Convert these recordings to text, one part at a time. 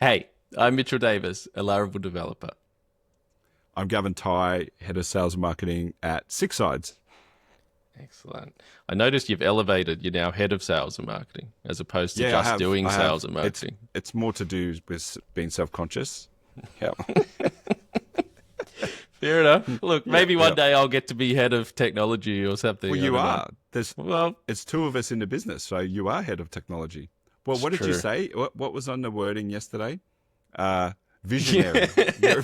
Hey, I'm Mitchell Davis, a Laravel developer. I'm Gavin, Head of Sales and Marketing at SixSides. Excellent. I noticed you've elevated. You're now head of sales and marketing, as opposed to Yeah, I just have. doing I sales have. and It's marketing. it's more to do with being self-conscious. Yeah, Fair enough. Look, yeah, maybe one yeah. day I'll get to be head of technology or Well, something. I you don't know. are. There's Well, it's two of us in the business, so you are head of technology. Well, it's what did you true. say? What was on the wording yesterday? Visionary. You're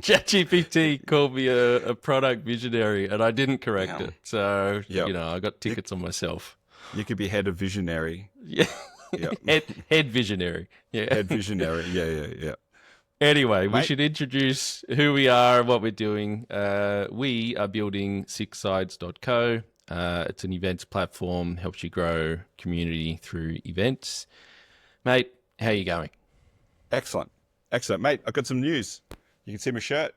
ChatGPT called me a product visionary, and I didn't correct yeah. it. So, Yep. I got You, tickets on myself. you could be head of visionary. Yeah. Yep. Head visionary. Yeah. Head visionary. Yeah, yeah, yeah. Anyway, we Mate, should introduce who we are and what we're doing. We are building SixSides.co. It's an events platform, helps you grow community through events. Mate, how you going? excellent. Excellent, mate. I've got some news. You can see my shirt.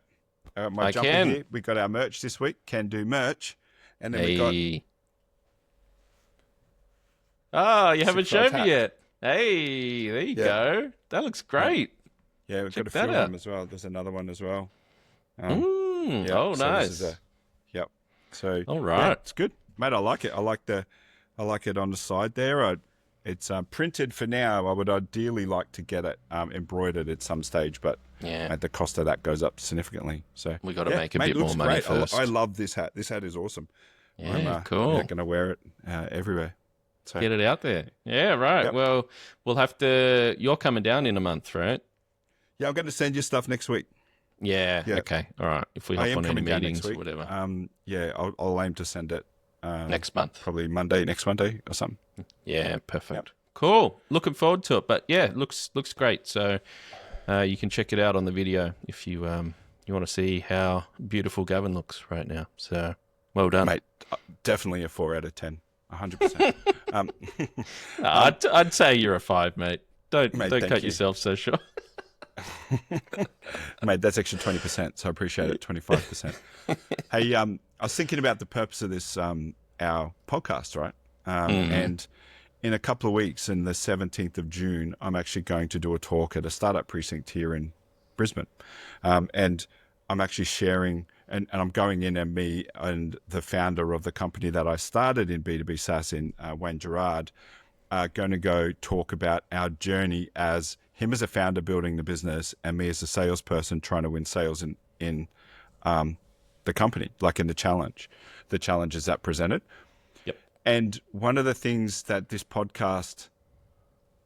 My I jumper can. here. We got our merch this week. Can do merch. And then we got Hey. Oh, you haven't SixSides shown me hat. yet. Hey, there you Yeah. go. That looks Yeah. great. Yeah, we've got a Check few that of out. them as well. There's another one as well. Yeah. Oh, So this is nice. yep. So All yeah, right. it's good, mate. I like it. I like it on the side there. It's printed for now. I would ideally like to get it embroidered at some stage, but Yeah, mate, the cost of that goes up significantly. So we got to yeah, make a mate, bit more looks money great. I first. love this hat. This hat is awesome. Yeah, I'm cool. going to wear it everywhere. So Get it out there. Yeah, right. yep. Well, we'll have to. You're coming down in a month, right? Yeah, I'm going to send you stuff next week. Yeah. Yeah, Okay. All right. If we I hop am on any coming down next meetings or week. whatever Yeah, I'll aim to send it next month. probably next Monday or something. Yeah. Yep. Perfect. Cool. Looking forward to it. But yeah, looks great. So you can check it out on the video if you you want to see how beautiful Gavin looks right now. So well done. Mate, definitely a 4 out of 10, 100%. um, I'd say you're a 5, mate. Don't mate, don't thank cut you. yourself so short. Mate, that's extra 20%, so I appreciate it, 25%. Hey, I was thinking about the purpose of this, our podcast, right? And in a couple of weeks, in the 17th of June, I'm actually going to do a talk at a startup precinct here in Brisbane. And I'm actually sharing, and I'm going in, and me and the founder of the company that I started in B2B SaaS in Wayne Gerard are going to go talk about our journey as him as a founder building the business and me as a salesperson trying to win sales in the company, like in the challenges that presented. Yep. And one of the things that this podcast,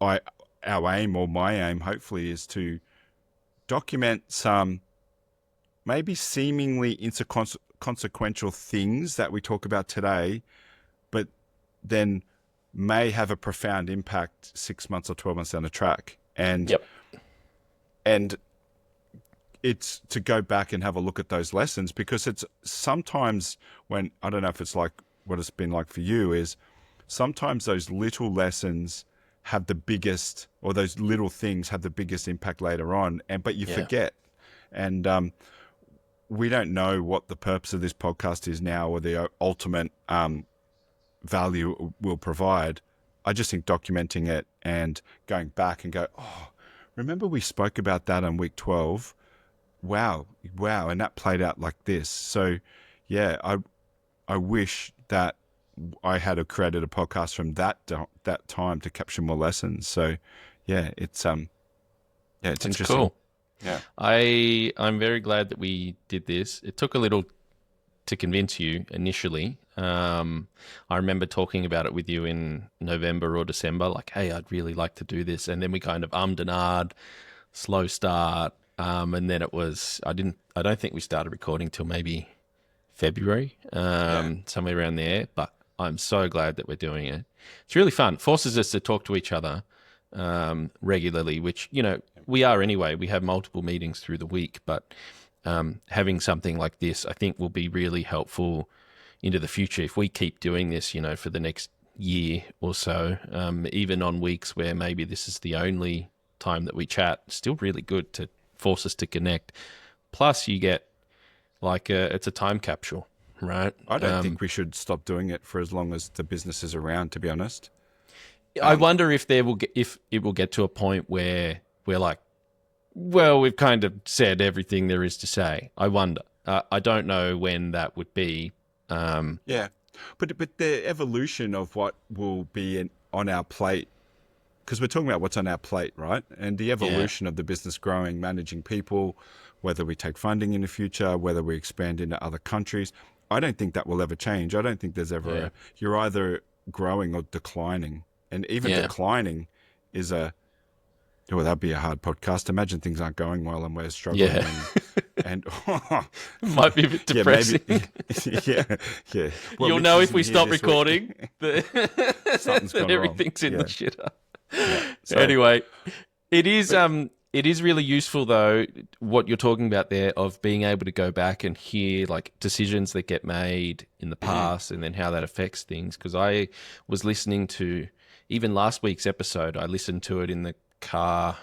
our aim or my aim, hopefully, is to document some maybe seemingly inconsequential things that we talk about today, but then may have a profound impact 6 months or 12 months down the track. And Yep. and it's to go back and have a look at those lessons, because it's sometimes when, I don't know if it's like what it's been like for you, is sometimes those little lessons have the biggest, or those little things have the biggest impact later on, but you Yeah. forget. And we don't know what the purpose of this podcast is now, or the ultimate value it will provide. I just think documenting it and going back and go, oh, remember we spoke about that on week 12? Wow, and that played out like this. So, yeah, I wish that I had created a podcast from that time to capture more lessons. So, yeah, it's That's interesting. cool. Yeah, I'm very glad that we did this. It took a little to convince you initially. I remember talking about it with you in November or December, like, hey, I'd really like to do this. And then we kind of ummed and ahed, slow start. And then it was, I don't think we started recording till maybe February, somewhere around there. But I'm so glad that we're doing it. It's really fun. Forces us to talk to each other regularly, which, we are anyway. We have multiple meetings through the week, but having something like this, I think, will be really helpful into the future if we keep doing this, for the next year or so, even on weeks where maybe this is the only time that we chat. Still really good to force us to connect. Plus, you get it's a time capsule, right? I don't think we should stop doing it for as long as the business is around, to be honest. I wonder if if it will get to a point where we're like, well, we've kind of said everything there is to say. I wonder. I don't know when that would be. Yeah, but the evolution of what will be on our plate, because we're talking about what's on our plate, right? And the Yeah. evolution of the business growing, managing people, whether we take funding in the future, whether we expand into other countries, I don't think that will ever change. I don't think there's ever Yeah. you're either growing or declining, and even Yeah. declining is well, that'd be a hard podcast. Imagine things aren't going well and we're struggling Yeah. and Might be a bit yeah, maybe depressing. yeah, yeah. Well, You'll Mitch know if isn't we here stop this week. recording Something's that gone wrong. everything's in the Yeah, shitter. yeah. So, Anyway, it is really useful though what you're talking about there of being able to go back and hear like decisions that get made in the past and then how that affects things. Because I was listening to even last week's episode. I listened to it in the car.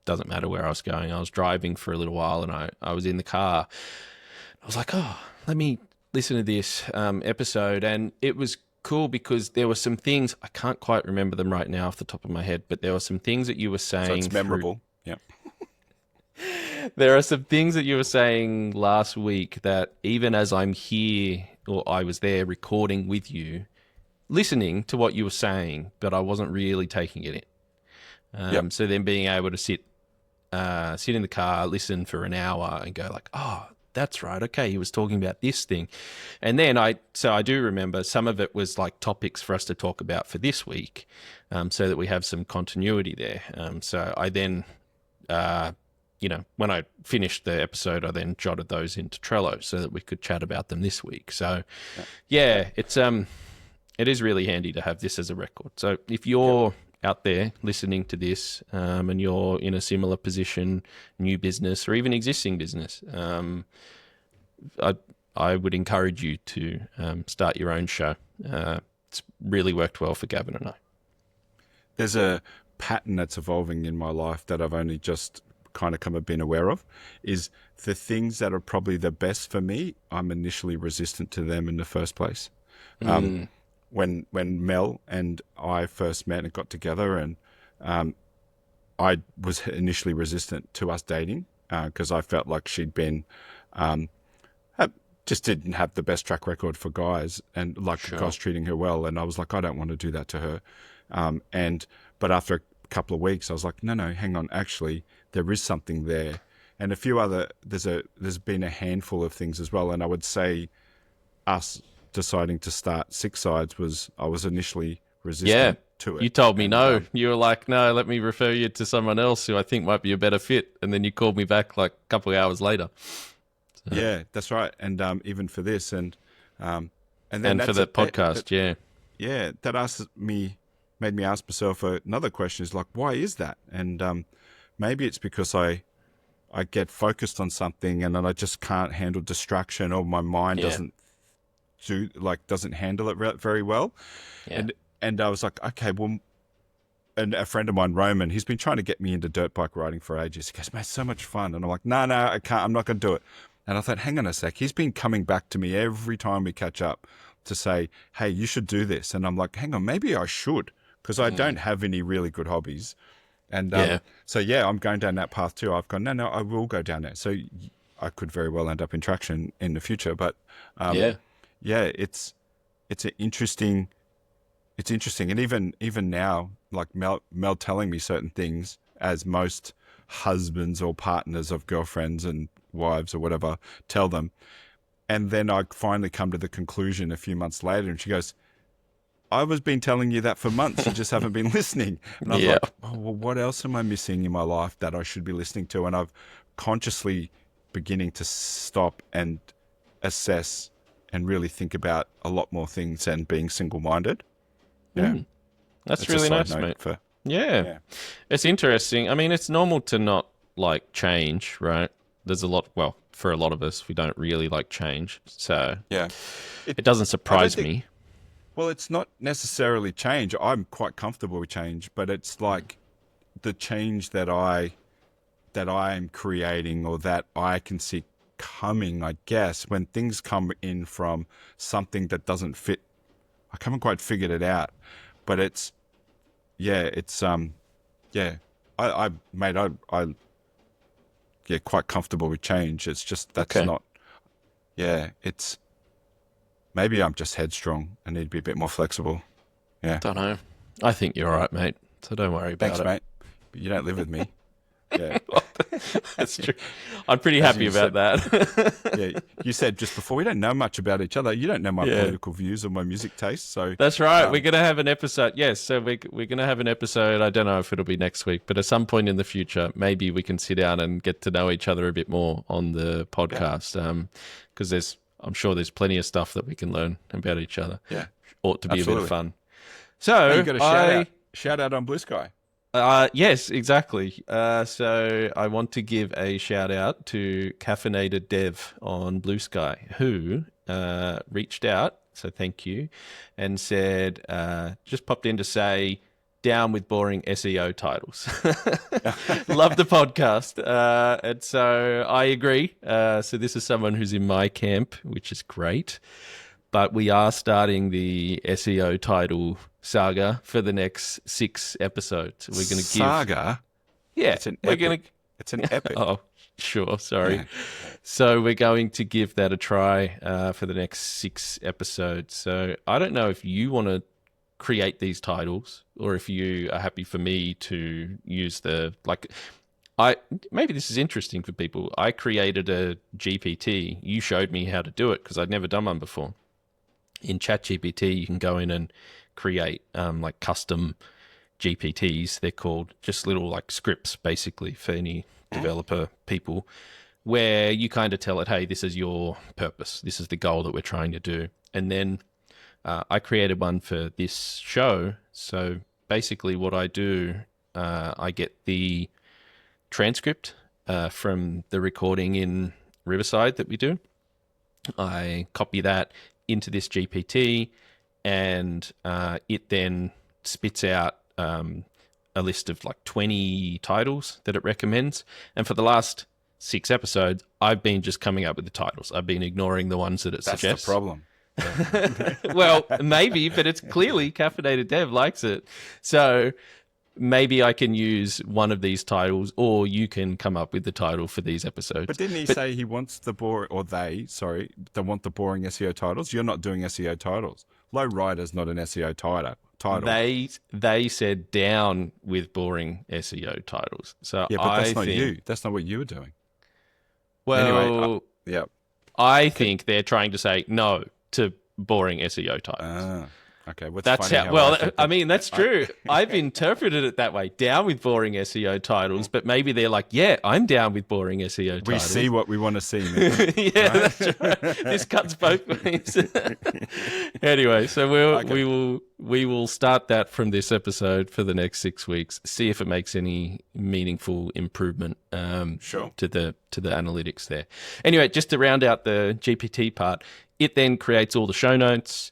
Doesn't matter where I was going. I was driving for a little while and I was in the car. I was like, oh, let me listen to this episode. And it was cool because there were some things, I can't quite remember them right now off the top of my head, but there were some things that you were saying. so it's memorable. Yeah. There are some things that you were saying last week that even as I'm here or I was there recording with you, listening to what you were saying, but I wasn't really taking it in. Yep. So then being able to sit in the car, listen for an hour and go like, oh, that's right. Okay. He was talking about this thing. And then I do remember some of it was like topics for us to talk about for this week, so that we have some continuity there. So I then, when I finished the episode, I then jotted those into Trello so that we could chat about them this week. So yeah, it is really handy to have this as a record. So if you're out there listening to this, and you're in a similar position, new business or even existing business, I would encourage you to start your own show. It's really worked well for Gavin and I. There's a pattern that's evolving in my life that I've only just kind of been aware of, is the things that are probably the best for me, I'm initially resistant to them in the first place. When Mel and I first met and got together, and I was initially resistant to us dating because I felt like she'd been just didn't have the best track record for guys, and like Sure. guys treating her well, and I was like, I don't want to do that to her. But after a couple of weeks, I was like, no, hang on, actually, there is something there, and a few other. There's been a handful of things as well, and I would say us deciding to start SixSides I was initially resistant to it. You told me And, no. You were like, no, let me refer you to someone else who I think might be a better fit. And then you called me back like a couple of hours later. So. Yeah, that's right. And even for this, and then and for the podcast, yeah, that made me ask myself another question: is like, why is that? And maybe it's because I get focused on something, and then I just can't handle distraction, or my mind doesn't handle it very well. Yeah. And I was like, okay, well, and a friend of mine, Roman, he's been trying to get me into dirt bike riding for ages. He goes, man, it's so much fun. And I'm like, no, I can't. I'm not going to do it. And I thought, hang on a sec. He's been coming back to me every time we catch up to say, hey, you should do this. And I'm like, hang on, maybe I should, because I don't have any really good hobbies. And so, I'm going down that path too. I've gone, no, I will go down there. So I could very well end up in traction in the future. But it's interesting. And even now, like Mel telling me certain things, as most husbands or partners of girlfriends and wives or whatever tell them. And then I finally come to the conclusion a few months later, and she goes, I was been telling you that for months. You just haven't been listening. And I was like, oh, well, what else am I missing in my life that I should be listening to? And I've consciously beginning to stop and assess and really think about a lot more things than being single-minded. Yeah. That's really nice, mate. Yeah. It's interesting. I mean, it's normal to not like change, right? There's a lot, well, for a lot of us, we don't really like change. So it doesn't surprise me. Well, it's not necessarily change. I'm quite comfortable with change, but it's like the change that I am creating, or that I can see coming, I guess, when things come in from something that doesn't fit. I haven't quite figured it out, but it's yeah, it's yeah, I mate, I yeah, quite comfortable with change. It's just that's Okay. not. Yeah, it's maybe I'm just headstrong. I need to be a bit more flexible. Yeah. Don't know. I think you're all right, mate. So don't worry about Thanks, it. mate. But you don't live with me. Yeah. That's true. I'm pretty As happy you about said, that. yeah, you said just before we don't know much about each other. You don't know my Yeah. political views or my music tastes. So, That's right. We're um, going to have an episode. Yes, so we're going to have an episode. I don't know if it'll be next week, but at some point in the future, maybe we can sit down and get to know each other a bit more on the yeah, podcast. Because I'm sure there's plenty of stuff that we can learn about each other. yeah, Ought to be a bit of absolutely. fun. Hey, you So got a shout out on Blue Sky. yes, exactly. So I want to give a shout out to Caffeinated Dev on Blue Sky, who reached out. So thank you, and said just popped in to say down with boring SEO titles. Love the podcast, and so I agree. So this is someone who's in my camp, which is great. But we are starting the SEO title saga for the next 6 episodes. We're going to give, Saga. yeah, It's an we're epic. going to, It's an epic. oh, sure, sorry. Yeah. So we're going to give that a try for the next 6 episodes. So I don't know if you want to create these titles or if you are happy for me to use maybe this is interesting for people. I created a GPT. You showed me how to do it because I'd never done one before. In ChatGPT, you can go in and create like custom GPTs. They're called just little like scripts, basically, for any developer people, where you kind of tell it, hey, this is your purpose. This is the goal that we're trying to do. And then I created one for this show. So basically what I do, I get the transcript from the recording in Riverside that we do. I copy that into this GPT, and it then spits out a list of like 20 titles that it recommends. And for the last 6 episodes, I've been just coming up with the titles. I've been ignoring the ones that it That's suggests. the problem. Well, maybe, but it's clearly Caffeinated Dev likes it. So maybe I can use one of these titles, or you can come up with the title for these episodes. But didn't he say he wants the they want the boring SEO titles? You're not doing SEO titles. Low Rider's not an SEO title. They said down with boring SEO titles. So Yeah, but that's I not think, you. That's not what you were doing. well, Anyway, yeah. I think they're trying to say no to boring SEO titles. Okay. What's That's funny how. Well, think I mean, that's true. I've interpreted it that way. Down with boring SEO titles, but maybe they're like, yeah, I'm down with boring SEO titles. we see what we want to see, man. Yeah, that's right. This cuts both ways. Anyway, so we will start that from this episode for the next 6 weeks. See if it makes any meaningful improvement. Sure. To the analytics there. Anyway, just to round out the GPT part, it then creates all the show notes.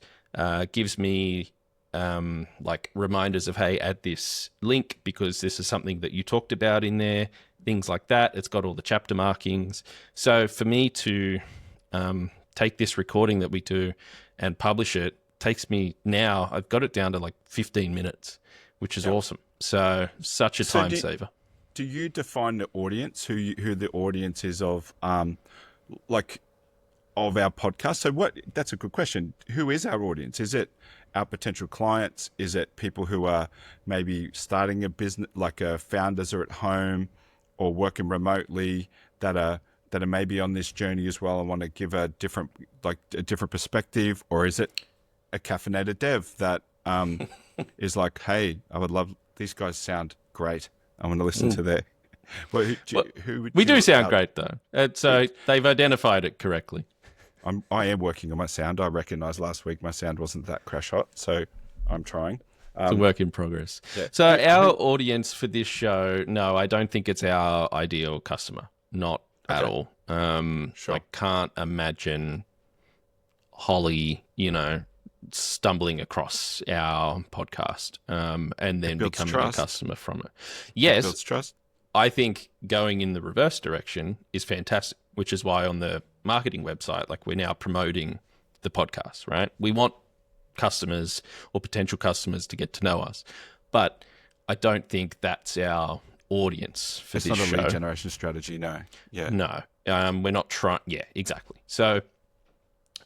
Gives me like reminders of, hey, add this link because this is something that you talked about in there, things like that. It's got all the chapter markings. So for me to take this recording that we do and publish it takes me now, I've got it down to like 15 minutes, which is awesome. So such a time saver. Do you define the audience, who the audience is of of our podcast? So that's a good question. Who is our audience? Is it our potential clients? Is it people who are maybe starting a business, like founders are at home or working remotely that are maybe on this journey as well and want to give a different perspective? Or is it a caffeinated dev that is like, hey, I would love, these guys sound great, I want to listen to their... We do sound great though. So they've identified it correctly. I am working on my sound. I recognised last week my sound wasn't that crash hot, so I'm trying. It's a work in progress. Yeah. So our audience for this show, no, I don't think it's our ideal customer. Not at all. Sure. I can't imagine Holly, stumbling across our podcast and then becoming a customer from it. Yes. It builds trust. I think going in the reverse direction is fantastic, which is why on the marketing website, like, we're now promoting the podcast, right? We want customers or potential customers to get to know us. But I don't think that's our audience for It's this not a show. lead generation strategy, no. Yeah. No, we're not trying. Yeah, exactly. So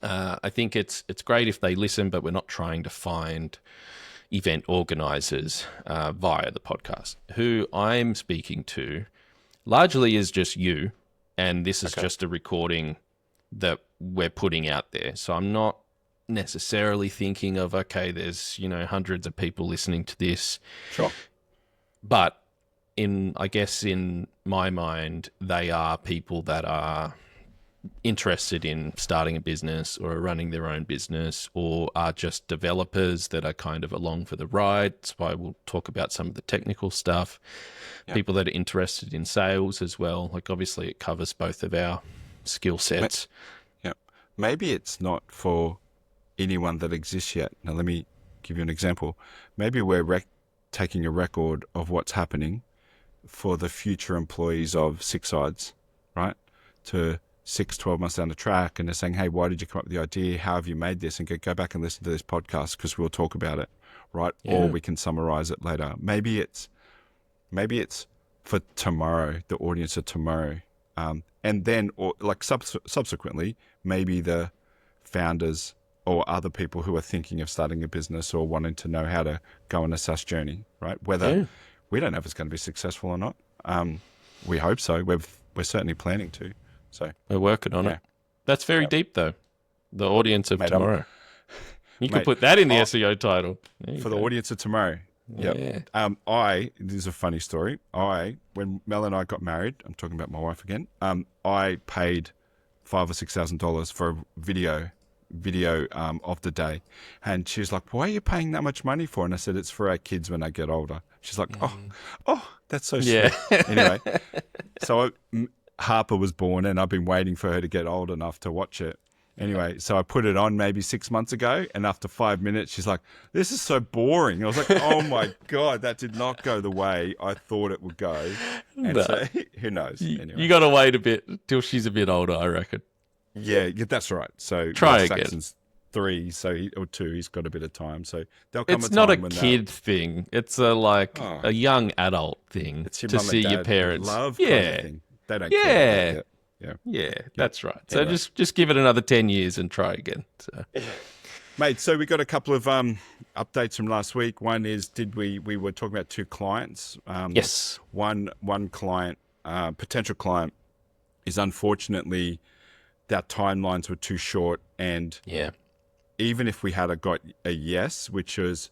I think it's great if they listen, but we're not trying to find event organizers via the podcast. Who I'm speaking to largely is just you, and this is just a recording that we're putting out there. So I'm not necessarily thinking of, okay, there's, hundreds of people listening to this. Sure. But I guess in my mind, they are people that are interested in starting a business or running their own business, or are just developers that are kind of along for the ride. That's why we'll talk about some of the technical stuff. Yep. People that are interested in sales as well. Like, obviously it covers both of our skill sets. Yeah. Maybe it's not for anyone that exists yet. Now, let me give you an example. Maybe we're taking a record of what's happening for the future employees of SixSides, right? To 12 months down the track, and they're saying, hey, why did you come up with the idea? How have you made this? And go back and listen to this podcast because we'll talk about it, right? Yeah. Or we can summarize it later. Maybe it's for tomorrow, the audience of tomorrow. And then, or like subsequently, maybe the founders or other people who are thinking of starting a business or wanting to know how to go on a SaaS journey, right? Whether we don't know if it's going to be successful or not. We hope so. We're certainly planning to. So we're working on it. That's very deep, though. The audience of tomorrow. You could put that in the SEO title. For the audience of tomorrow. Yeah. This is a funny story. When Mel and I got married, I'm talking about my wife again. I paid $5,000 or $6,000 for a video of the day, and she was like, "Why are you paying that much money for?" And I said, "It's for our kids when they get older." She's like, "Oh, that's so sweet." Anyway, so Harper was born, and I've been waiting for her to get old enough to watch it. Anyway, so I put it on maybe 6 months ago, and after 5 minutes, she's like, "This is so boring." I was like, "Oh my God, that did not go the way I thought it would go." And so, who knows? Anyway. You got to wait a bit till she's a bit older, I reckon. Yeah, that's right. So try again. Saxon's 3, or 2. He's got a bit of time, so there'll come it's a time not a when kid thing. It's a young adult thing to see your parents. Love kind of thing. They don't care about that. Yeah, that's right. So anyway. just give it another 10 years and try again. So. Mate, so we got a couple of updates from last week. One is, we were talking about 2 clients. Yes. One client, potential client, is unfortunately, our timelines were too short, and even if we had got a yes, which was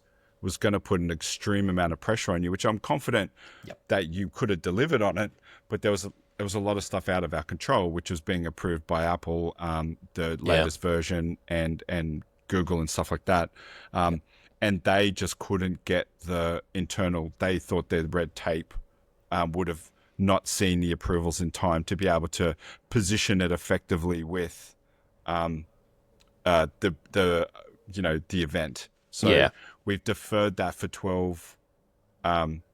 going to put an extreme amount of pressure on you, which I'm confident that you could have delivered on it, but there was a lot of stuff out of our control, which was being approved by Apple, the latest version, and Google and stuff like that. And they just couldn't get the internal. They thought their red tape would have not seen the approvals in time to be able to position it effectively with the event. So we've deferred that for 12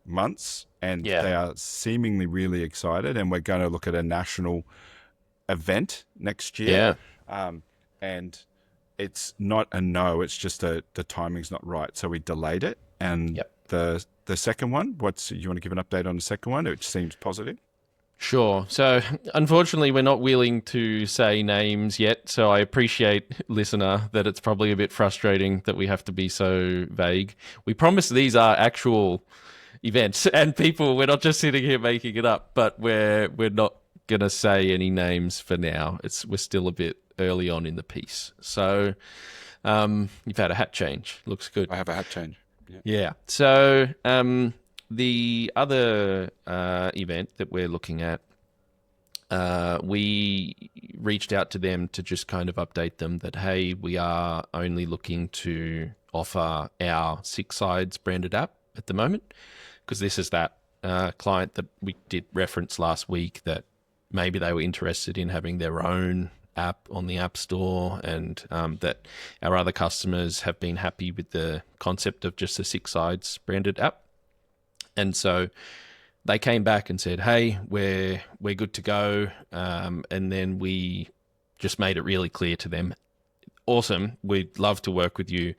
months, and they are seemingly really excited, and we're going to look at a national event next year. And it's not a no, it's just the timing's not right, so we delayed it. And the second one, you want to give an update on the second one, which seems positive? Sure. So unfortunately, we're not willing to say names yet. So I appreciate, listener, that it's probably a bit frustrating that we have to be so vague. We promise these are actual events and people. We're not just sitting here making it up, but we're not going to say any names for now. We're still a bit early on in the piece. So you've had a hat change. Looks good. I have a hat change. Yeah. So the other event that we're looking at, we reached out to them to just kind of update them that, hey, we are only looking to offer our SixSides branded app at the moment, because this is that client that we did reference last week that maybe they were interested in having their own app on the App Store, and that our other customers have been happy with the concept of just a SixSides branded app. And so they came back and said, hey, we're good to go. And then we just made it really clear to them, awesome, we'd love to work with you.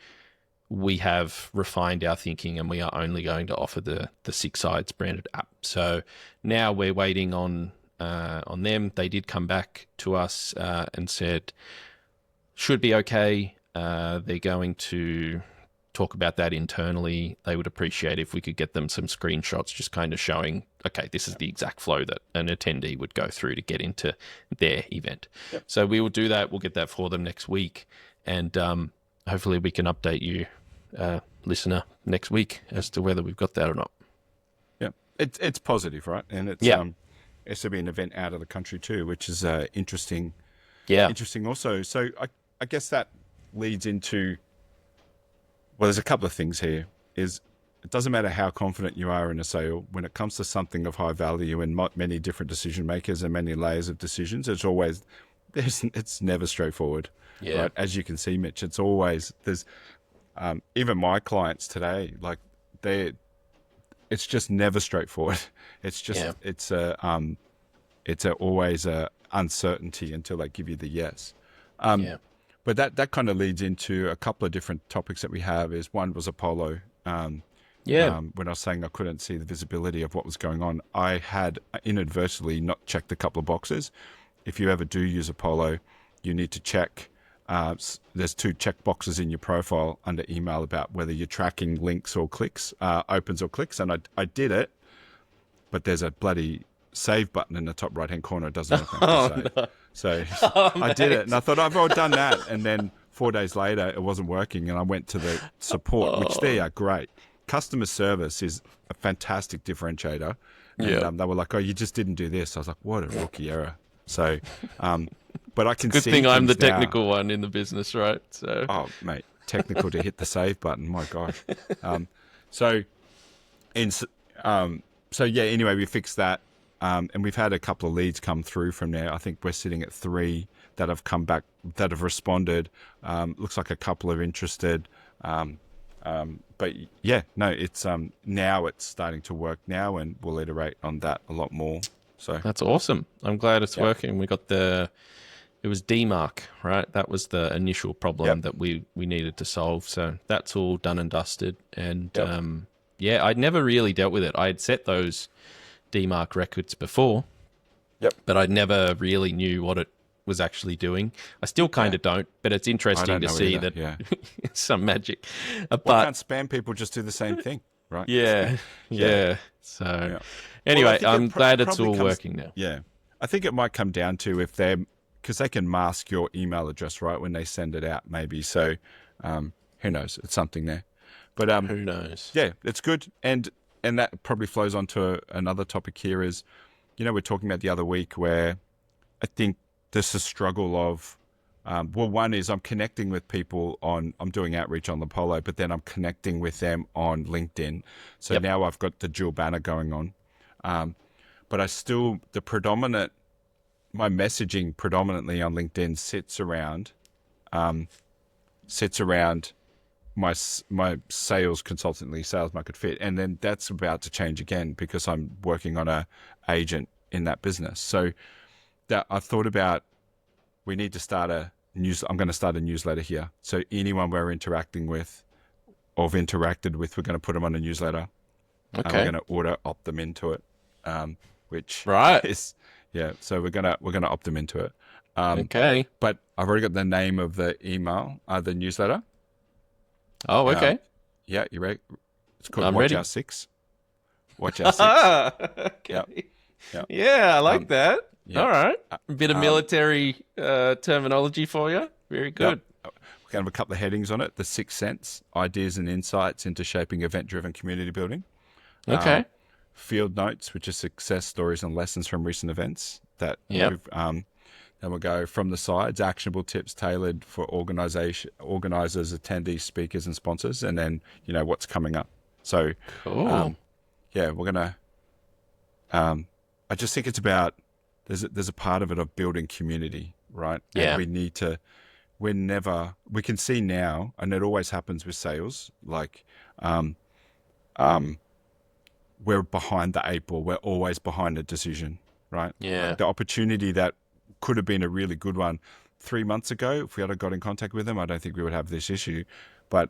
we have refined our thinking and we are only going to offer the SixSides branded app. So now we're waiting on them. They did come back to us and said should be okay. They're going to talk about that internally. They would appreciate if we could get them some screenshots just kind of showing, okay, this is the exact flow that an attendee would go through to get into their event. Yep. So we will do that. We'll get that for them next week. And hopefully we can update you, listener, next week as to whether we've got that or not. Yeah, it's positive, right? And it's it's to be an event out of the country too, which is interesting. Yeah, interesting also. So I guess that leads into, well, there's a couple of things here. Is it doesn't matter how confident you are in a sale, when it comes to something of high value and many different decision makers and many layers of decisions, it's never straightforward. Yeah. Right? As you can see, Mitch, it's always, there's even my clients today, like it's just never straightforward. It's just, it's always a uncertainty until they give you the yes. But that kind of leads into a couple of different topics that we have. Is one was Apollo. When I was saying I couldn't see the visibility of what was going on, I had inadvertently not checked a couple of boxes. If you ever do use Apollo, you need to check. There's 2 check boxes in your profile under email about whether you're tracking links or clicks, opens or clicks. And I did it, but there's a bloody save button in the top right hand corner. It doesn't look like no. So I did it, and I thought I've already done that. And then 4 days later, it wasn't working, and I went to the support, which they are great. Customer service is a fantastic differentiator. And they were like, "Oh, you just didn't do this." I was like, "What a rookie error." So, but I can Good see thing I'm the things now. technical one in the business, right? So, Oh, mate, technical to hit the save button. My God. So yeah. Anyway, we fixed that. And we've had a couple of leads come through from there. I think we're sitting at 3 that have come back, that have responded. Looks like a couple are interested. But yeah, no, it's now it's starting to work now, and we'll iterate on that a lot more. So that's awesome. I'm glad it's working. We got it was DMARC, right? That was the initial problem that we needed to solve. So that's all done and dusted. And I'd never really dealt with it. I had set those DMARC records before, but I never really knew what it was actually doing. I still kind of don't, but it's interesting to see that it's some magic. Why can't spam people just do the same thing, right? So anyway, I'm glad it's all working now. Yeah. I think it might come down to because they can mask your email address, right, when they send it out, maybe. So who knows? It's something there. But who knows? Yeah, it's good. And that probably flows on to another topic here is, we're talking about the other week where I think there's a struggle of, one is I'm connecting with people I'm doing outreach on the Apollo, but then I'm connecting with them on LinkedIn. So now I've got the dual banner going on. But my messaging predominantly on LinkedIn sits around my sales consultancy, sales market fit. And then that's about to change again because I'm working on a agent in that business. So that I've thought about, we need to start I'm going to start a newsletter here. So anyone we're interacting with or have interacted with, we're going to put them on a newsletter. Okay. And we're going to auto opt them into it, which is, so we're going to opt them into it. Okay. But I've already got the name of the email, the newsletter. Oh, okay. Yeah, you ready? It's called I'm Watch ready. Our 6. Watch Our 6. Okay. Yeah, I like that. Yep. All right. A bit of military terminology for you. Very good. We're going to have a couple of headings on it. The 6 cents, ideas and insights into shaping event-driven community building. Okay. Field notes, which are success stories and lessons from recent events. Then we'll go from the sides, actionable tips tailored for organisers, attendees, speakers, and sponsors, and then what's coming up. So, cool. we're gonna. I just think it's about there's a part of it of building community, right? Yeah. And we need to. We can see now, and it always happens with sales. Like, we're behind the 8 ball. We're always behind a decision, right? Yeah. The opportunity that could have been a really good one 3 months ago, if we had got in contact with them, I don't think we would have this issue. But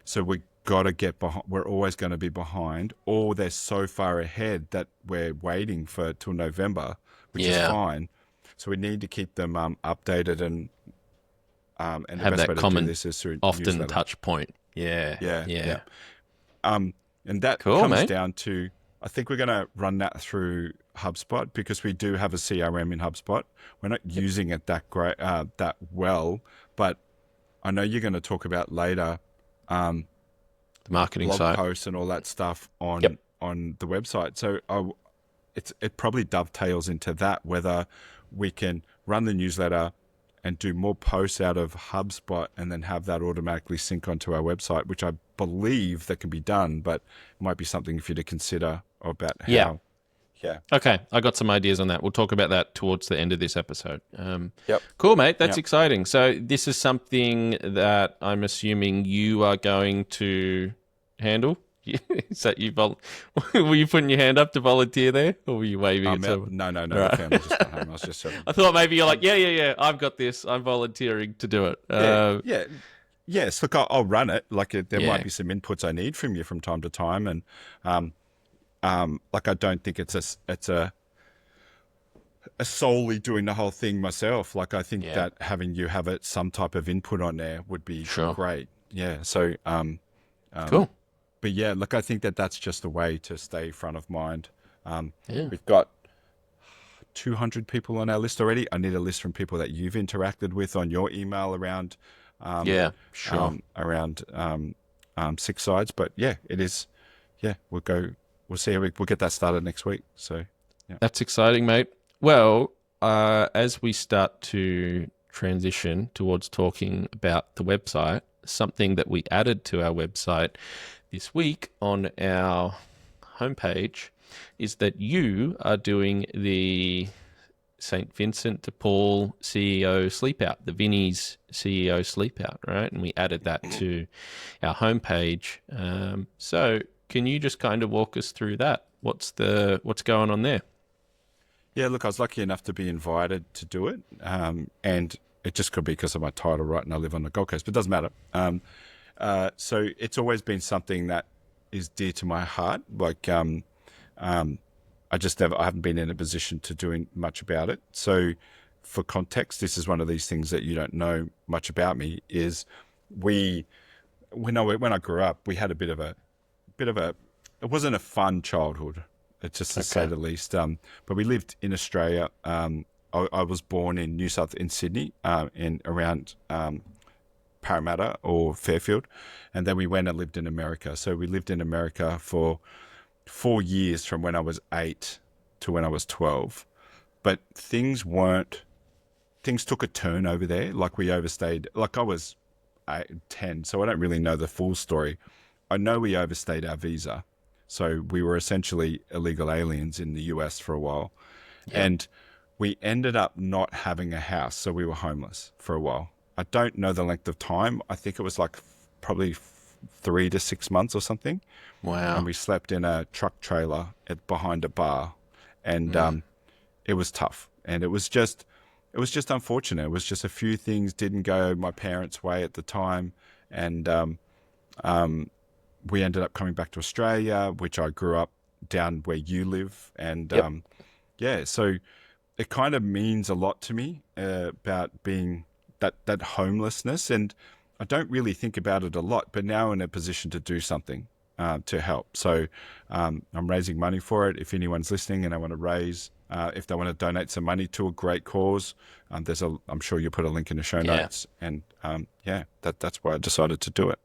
So we got to get behind. We're always going to be behind, or they're so far ahead that we're waiting for till November, which is Yeah. fine. So we need to keep them updated, and the Have best that way to do common, this is through often newsletter. touch point. Yeah. Yeah, Yeah. yeah. And that Cool, comes mate. down to, I think we're going to run that through HubSpot because we do have a CRM in HubSpot. We're not using it that great, that well, but I know you're going to talk about later The marketing blog site. posts and all that stuff on Yep. the website. So it probably dovetails into that, whether we can run the newsletter and do more posts out of HubSpot and then have that automatically sync onto our website, which I believe that can be done, but it might be something for you to consider about how. Yeah. Yeah. Okay, I got some ideas on that. We'll talk about that towards the end of this episode. Yep. Cool, mate. That's Yep. exciting. So this is something that I'm assuming you are going to handle. Is that you? Were you putting your hand up to volunteer there, or were you waving at someone? No. Right. The family just got home. I was just I thought maybe you're like, yeah. I've got this. I'm volunteering to do it. yeah. Yes. Look, I'll run it. Like there Yeah. might be some inputs I need from you from time to time, and like I don't think it's a solely doing the whole thing myself. Like I think that having you have some type of input on there would be Sure. great. Yeah. So Cool. but yeah, look, I think that's just a way to stay front of mind. Yeah. We've got 200 people on our list already. I need a list from people that you've interacted with on your email around. Yeah. Sure. Around SixSides, but yeah, it is. Yeah, we'll see we'll get that started next week. So yeah. That's exciting, mate. Well, as we start to transition towards talking about the website, something that we added to our website this week on our homepage is that you are doing the St. Vincent de Paul CEO Sleepout, the Vinnie's CEO Sleepout, right? And we added that to our homepage. So can you just kind of walk us through that? What's going on there? Yeah, look, I was lucky enough to be invited to do it, and it just could be because of my title, right? And I live on the Gold Coast, but it doesn't matter. So it's always been something that is dear to my heart. Like, I haven't been in a position to doing much about it. So for context, this is one of these things that you don't know much about me is when I grew up, we had a bit of a, it wasn't a fun childhood, just to say the least. But we lived in Australia. I was born in Sydney, in around Parramatta or Fairfield, and then we went and lived in America. So we lived in America for 4 years, from when I was 8 to when I was 12. But things took a turn over there. Like we overstayed. Like I was 10, so I don't really know the full story. I know we overstayed our visa. So we were essentially illegal aliens in the US for a while. Yeah. And we ended up not having a house. So we were homeless for a while. I don't know the length of time. I think it was like probably 3 to 6 months or something. Wow. And we slept in a truck trailer behind a bar. And it was tough. And it was just unfortunate. It was just a few things didn't go my parents' way at the time. And we ended up coming back to Australia, which I grew up down where you live. And so it kind of means a lot to me about being that homelessness. And I don't really think about it a lot, but now in a position to do something to help. So I'm raising money for it. If anyone's listening and they want to raise, if they want to donate some money to a great cause, I'm sure you'll put a link in the show notes. And that's why I decided to do it.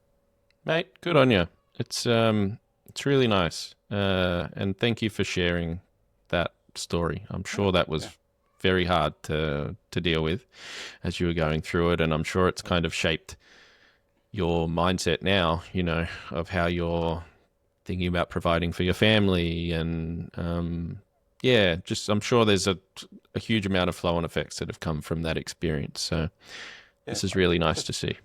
Mate, good on you. It's really nice. And thank you for sharing that story. I'm sure that was very hard to deal with as you were going through it. And I'm sure it's kind of shaped your mindset now, of how you're thinking about providing for your family. And I'm sure there's a huge amount of flow-on effects that have come from that experience. So this is really nice to see.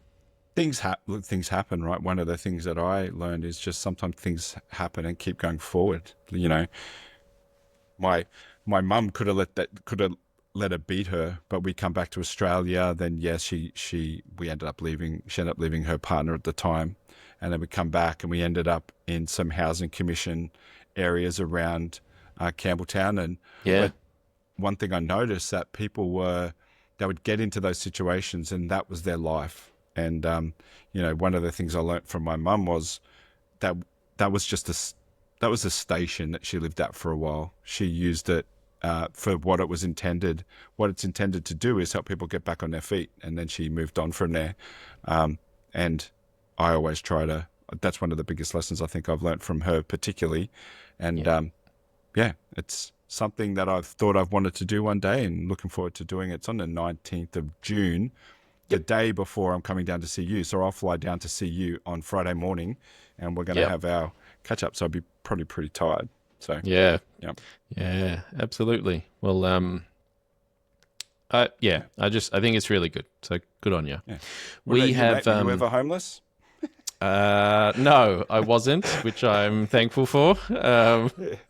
Things happen, right? One of the things that I learned is just sometimes things happen and keep going forward. My mum could have let her beat her, but we come back to Australia. Then yes, we ended up leaving. She ended up leaving her partner at the time, and then we come back and we ended up in some housing commission areas around Campbelltown. And Yeah. but one thing I noticed that they would get into those situations and that was their life. And, one of the things I learned from my mum was that was that was a station that she lived at for a while. She used it for what it's intended to do is help people get back on their feet. And then she moved on from there. And I always that's one of the biggest lessons I think I've learned from her particularly. And it's something that I've thought I've wanted to do one day and looking forward to doing it. It's on the 19th of June, the day before I'm coming down to see you. So I'll fly down to see you on Friday morning and we're going to have our catch up. So I'll be probably pretty tired. So Yeah, absolutely. Well, I think it's really good. So good on you. Yeah. We have. Were you ever homeless? No, I wasn't, which I'm thankful for.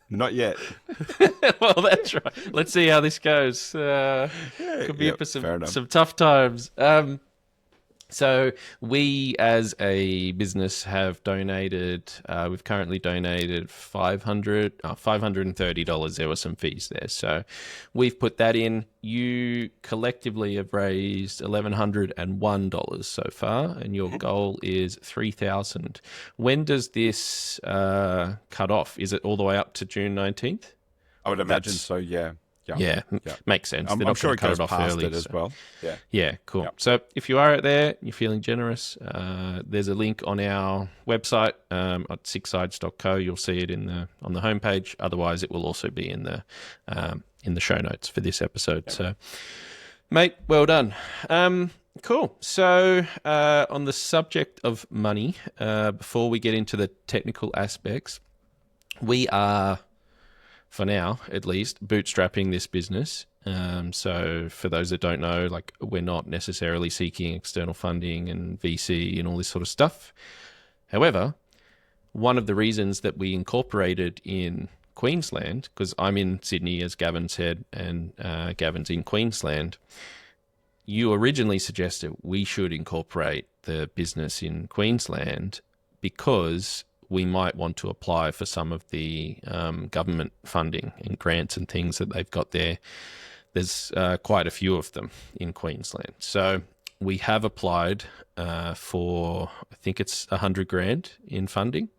Not yet. Well, that's right. Let's see how this goes. Could be for some tough times. So we, as a business, have donated. We've currently donated $530. There were some fees there, so we've put that in. You collectively have raised $1,101 so far, and your goal is $3,000. When does this cut off? Is it all the way up to June 19th? I would imagine so. Yeah. Yeah, makes sense. I'm sure it goes past it as well. Yeah, cool. Yep. So if you are out there, you're feeling generous, there's a link on our website at SixSides.co. You'll see it on the homepage. Otherwise, it will also be in the show notes for this episode. Yep. So, mate, well done. Cool. So on the subject of money, before we get into the technical aspects, we are, for now at least, bootstrapping this business. So for those that don't know, like, we're not necessarily seeking external funding and VC and all this sort of stuff. However, one of the reasons that we incorporated in Queensland, because I'm in Sydney, as Gavin said, and Gavin's in Queensland, you originally suggested we should incorporate the business in Queensland because we might want to apply for some of the government funding and grants and things that they've got there. There's quite a few of them in Queensland. So we have applied for, I think it's $100,000 in funding.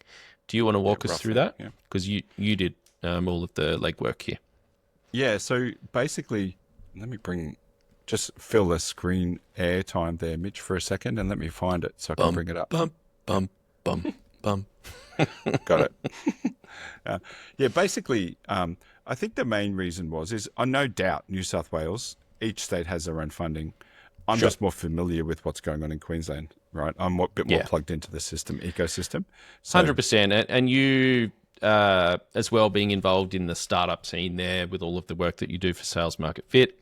Do you want to walk us through that? Because you did all of the legwork here. Yeah, so basically, let me just fill the screen airtime there, Mitch, for a second, and let me find it so I can bring it up. Bum. Got it. Basically, I think the main reason is no doubt New South Wales, each state has their own funding. I'm just more familiar with what's going on in Queensland, right? I'm a bit more plugged into the ecosystem. So, 100%. And you, as well, being involved in the startup scene there with all of the work that you do for Sales Market Fit,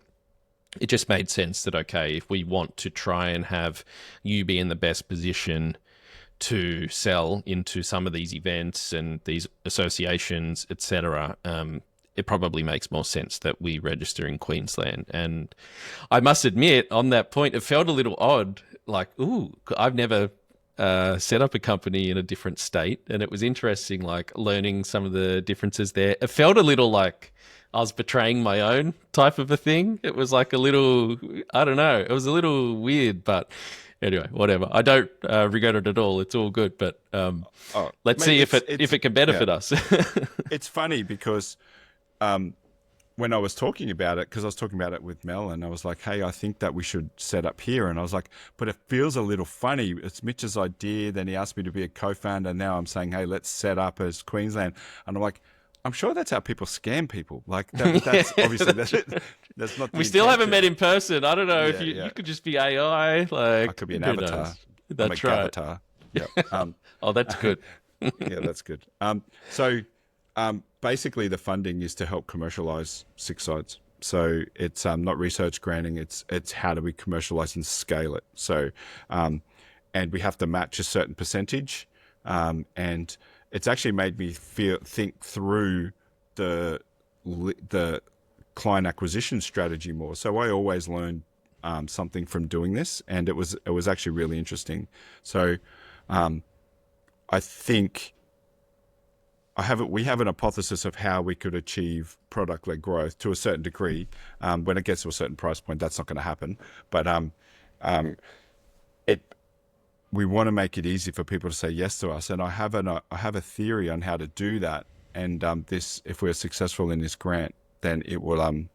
it just made sense that, okay, if we want to try and have you be in the best position to sell into some of these events and these associations, etc., it probably makes more sense that we register in Queensland. And I must admit, on that point, it felt a little odd. Like, I've never set up a company in a different state, and it was interesting, like, learning some of the differences there. It felt a little like I was betraying my own type of a thing. It was like a little, I don't know, it was a little weird, but anyway, whatever. I don't regret it at all. It's all good, but let's see if it can benefit us. It's funny because when I was talking about it, because I was talking about it with Mel, and I was like, hey, I think that we should set up here. And I was like, but it feels a little funny. It's Mitch's idea. Then he asked me to be a co-founder. Now I'm saying, hey, let's set up as Queensland. And I'm like, I'm sure that's how people scam people. Like that's obviously that's not. We still haven't met in person. I don't know if you could just be AI. Like, I could be an avatar. Knows? That's right. Avatar. Yeah. Oh, that's good. Yeah, that's good. So basically, the funding is to help commercialize SixSides. So it's not research granting. It's how do we commercialize and scale it. So and we have to match a certain percentage. And it's actually made me think through the client acquisition strategy more. So I always learn something from doing this, and it was actually really interesting. So I think we have an hypothesis of how we could achieve product-led growth to a certain degree. When it gets to a certain price point, that's not going to happen. But we want to make it easy for people to say yes to us. And I have a theory on how to do that. And if we're successful in this grant, then it will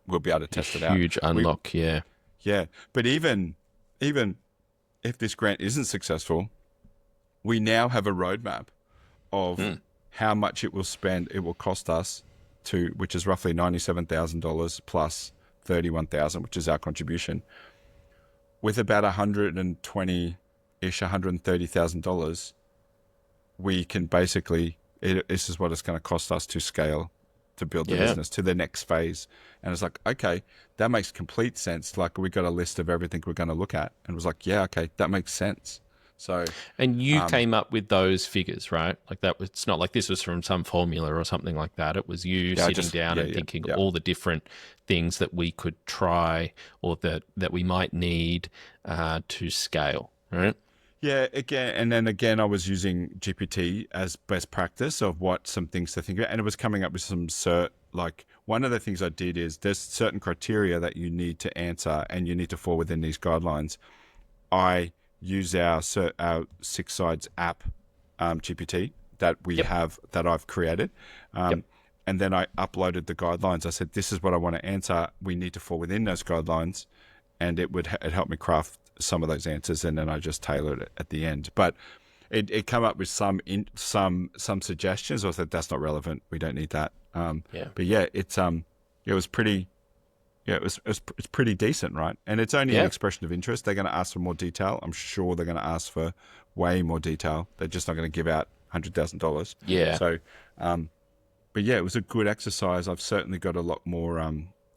we'll be able to test it out. Huge unlock, yeah. Yeah, but even if this grant isn't successful, we now have a roadmap of how much it will cost us which is roughly $97,000 plus $31,000, which is our contribution. With about $130,000, we can basically, this is what it's going to cost us to scale, to build the business to the next phase. And it's like, okay, that makes complete sense. Like, we got a list of everything we're going to look at, and it was like, yeah, okay, that makes sense. So, and you came up with those figures, right? Like, it's not like this was from some formula or something like that. It was you sitting down and thinking all the different things that we could try or that we might need to scale, right? Yeah, again, I was using GPT as best practice of what some things to think about, and it was coming up with some like, one of the things I did is there's certain criteria that you need to answer, and you need to fall within these guidelines. I use our SixSides app GPT that we have, that I've created, and then I uploaded the guidelines. I said, this is what I want to answer. We need to fall within those guidelines, and it helped me craft some of those answers, and then I just tailored it at the end. But it came up with some suggestions. I said, that's not relevant. We don't need that. But yeah, it was pretty. Yeah, it's pretty decent, right? And it's only an expression of interest. They're going to ask for more detail. I'm sure they're going to ask for way more detail. They're just not going to give out $100,000. Yeah. So, but yeah, it was a good exercise. I've certainly got a lot more.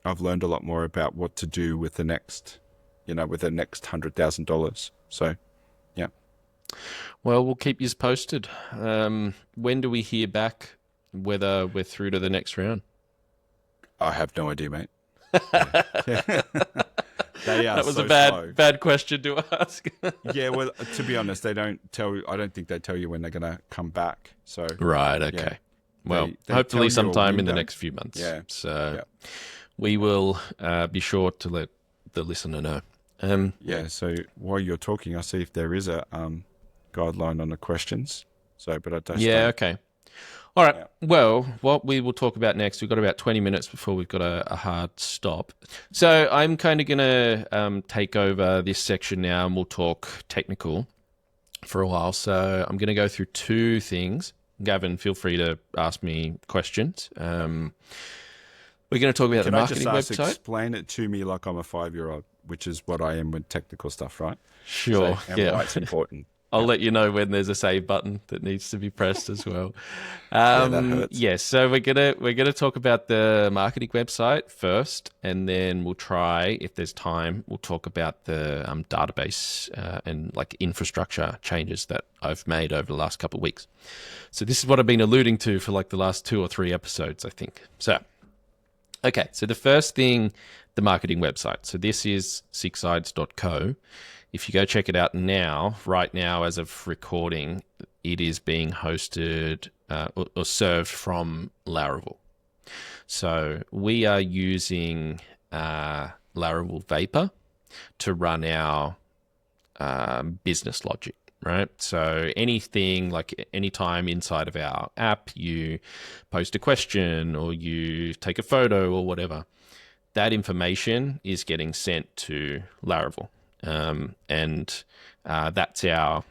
I've learned a lot more about what to do with the next, with the next $100,000. So, yeah. Well, we'll keep you posted. When do we hear back whether we're through to the next round? I have no idea, mate. That was a bad question to ask. Yeah, well, to be honest, they don't tell. I don't think they tell you when they're going to come back. So right, okay. Yeah. Well, they hopefully sometime in the next few months. Yeah. So we will be sure to let the listener know. Yeah. So while you're talking, I'll see if there is a guideline on the questions. So, but I don't. Yeah. Okay. All right. Yeah. Well, what we will talk about next, we've got about 20 minutes before we've got a hard stop. So I'm kind of going to take over this section now, and we'll talk technical for a while. So I'm going to go through two things. Gavin, feel free to ask me questions. We're going to talk about the marketing website. Explain it to me like I'm a 5-year-old, which is what I am with technical stuff, right? Sure. So, and why it's important. I'll let you know when there's a save button that needs to be pressed as well. That hurts. So we're gonna talk about the marketing website first, and then we'll try, if there's time, we'll talk about the database and like infrastructure changes that I've made over the last couple of weeks. So this is what I've been alluding to for like the last 2 or 3 episodes, I think. So, okay. So the first thing, the marketing website. So this is SixSides.co. If you go check it out now, right now as of recording, it is being hosted or served from Laravel. So we are using Laravel Vapor to run our business logic, right? So anything, like anytime inside of our app, you post a question or you take a photo or whatever, that information is getting sent to Laravel. And that's our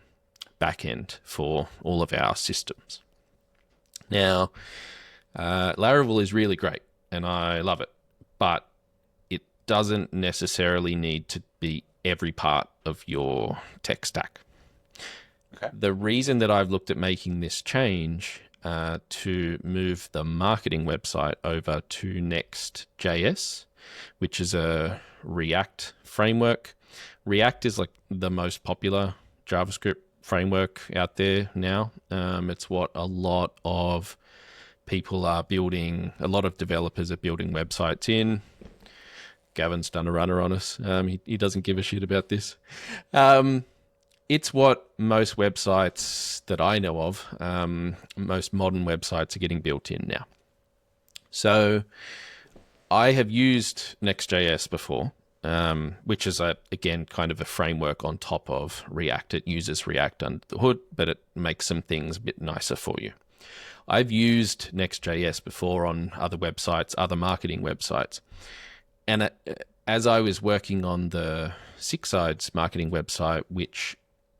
backend for all of our systems. Now, Laravel is really great and I love it, but it doesn't necessarily need to be every part of your tech stack. Okay. The reason that I've looked at making this change to move the marketing website over to Next.js, which is a React framework. React is like the most popular JavaScript framework out there now. It's what a lot of people are building, a lot of developers are building websites in. Gavin's done a runner on us. He doesn't give a shit about this. it's what most websites that I know of, most modern websites are getting built in now. So I have used Next.js before, which is, again, kind of a framework on top of React. It uses React under the hood, but it makes some things a bit nicer for you. I've used Next.js before on other websites, other marketing websites. And as I was working on the SixSides marketing website, which,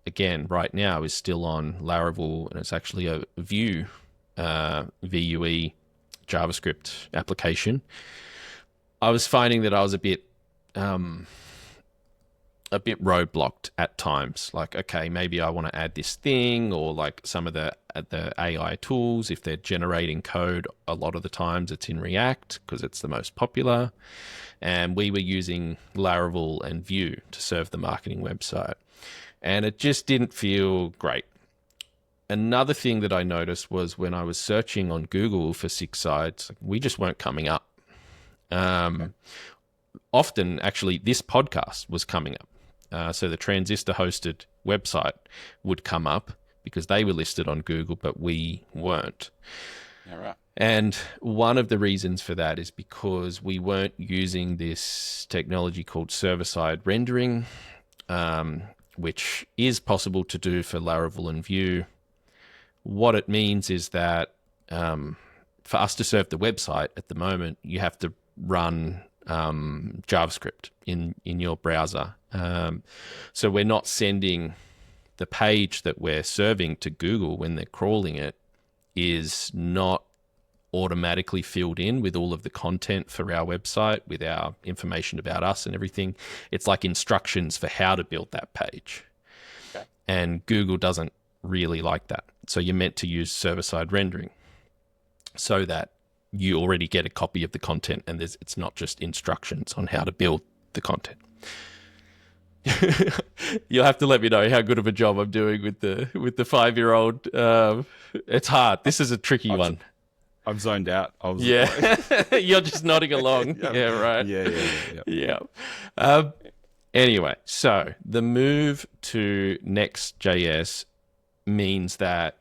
again, right now is still on Laravel, and it's actually a Vue, VUE JavaScript application, I was finding that I was a bit roadblocked at times. Like, okay, maybe I want to add this thing, or like some of the AI tools, if they're generating code, a lot of the times it's in React because it's the most popular. And we were using Laravel and Vue to serve the marketing website. And it just didn't feel great. Another thing that I noticed was when I was searching on Google for SixSides, we just weren't coming up. Often, actually, this podcast was coming up. So the Transistor-hosted website would come up because they were listed on Google, but we weren't. Yeah, right. And one of the reasons for that is because we weren't using this technology called server-side rendering, which is possible to do for Laravel and Vue. What it means is that for us to serve the website at the moment, you have to run JavaScript in your browser. So we're not sending the page that we're serving to Google when they're crawling it is not automatically filled in with all of the content for our website, with our information about us and everything. It's like instructions for how to build that page. Okay. And Google doesn't really like that. So you're meant to use server-side rendering so that you already get a copy of the content, and it's not just instructions on how to build the content. You'll have to let me know how good of a job I'm doing with the 5-year-old. It's hard. This is a tricky one. I'm zoned out. Yeah, you're just nodding along. Yeah, right. Yeah. Anyway, so the move to Next.js means that